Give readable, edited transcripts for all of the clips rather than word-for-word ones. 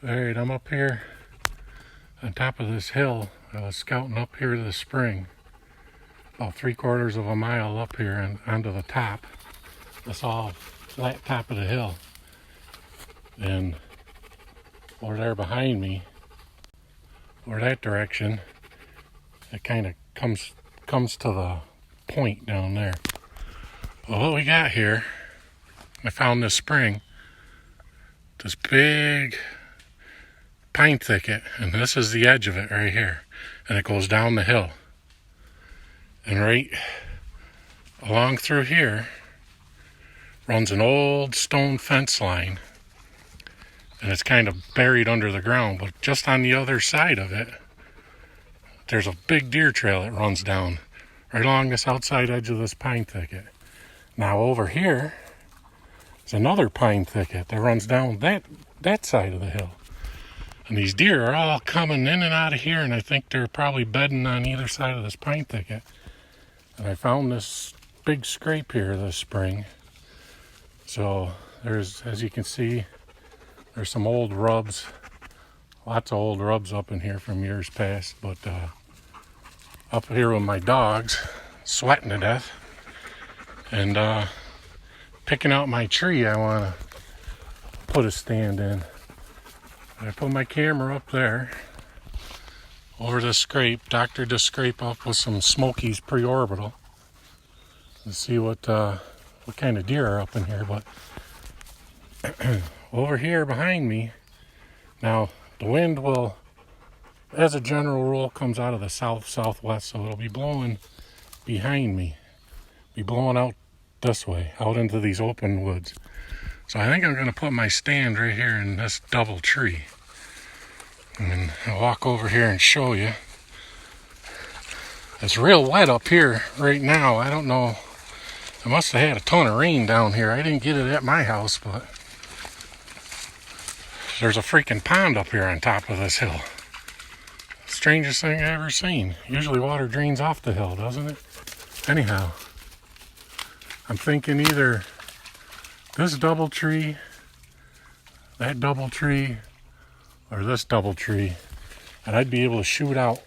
Alright, I'm up here on top of this hill. I was scouting up here to the spring. About 3/4 of a mile up here and onto the top. This all flat top of the hill. And over there behind me, over that direction, it kind of comes to the point down there. Well, what we got here, I found this spring, this big pine thicket, and this is the edge of it right here, and it goes down the hill, and right along through here runs an old stone fence line, and it's kind of buried under the ground. But just on the other side of it, there's a big deer trail that runs down right along this outside edge of this pine thicket. Now over here is another pine thicket that runs down that side of the hill. And these deer are all coming in and out of here, and I think they're probably bedding on either side of this pine thicket. And I found this big scrape here this spring. So there's, as you can see, there's some old rubs, lots of old rubs up in here from years past. But up here with my dogs, sweating to death, and picking out my tree I want to put a stand in. I put my camera up there over the scrape, doctored the scrape up with some Smokies pre-orbital to see what kind of deer are up in here. But over here behind me, now the wind will, as a general rule, comes out of the southwest, so it'll be blowing behind me, be blowing out this way, out into these open woods. So I think I'm going to put my stand right here in this double tree. And I'll walk over here and show you. It's real wet up here right now. I don't know. I must have had a ton of rain down here. I didn't get it at my house, but there's a freaking pond up here on top of this hill. Strangest thing I ever seen. Usually water drains off the hill, doesn't it? Anyhow, I'm thinking either this double tree, that double tree, or this double tree, and I'd be able to shoot out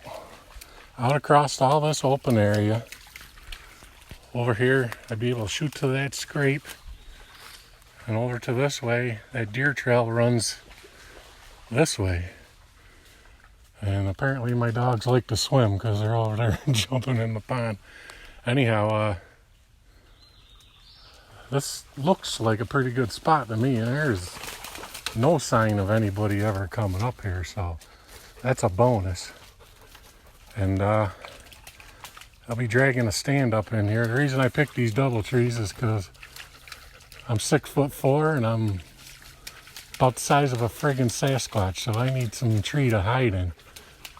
across all this open area. Over here, I'd be able to shoot to that scrape, and over to this way. That deer trail runs this way. And apparently my dogs like to swim because they're over there jumping in the pond. Anyhow, this looks like a pretty good spot to me, and there's no sign of anybody ever coming up here, so that's a bonus. And I'll be dragging a stand up in here. The reason I picked these double trees is because I'm 6'4" and I'm about the size of a friggin' Sasquatch, so I need some tree to hide in.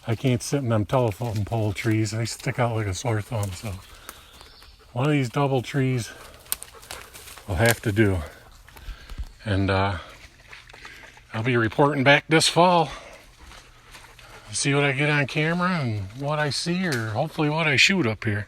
I can't sit in them telephone pole trees. They stick out like a sore thumb, so one of these double trees will have to do. And I'll be reporting back this fall. See what I get on camera and what I see, or hopefully what I shoot up here.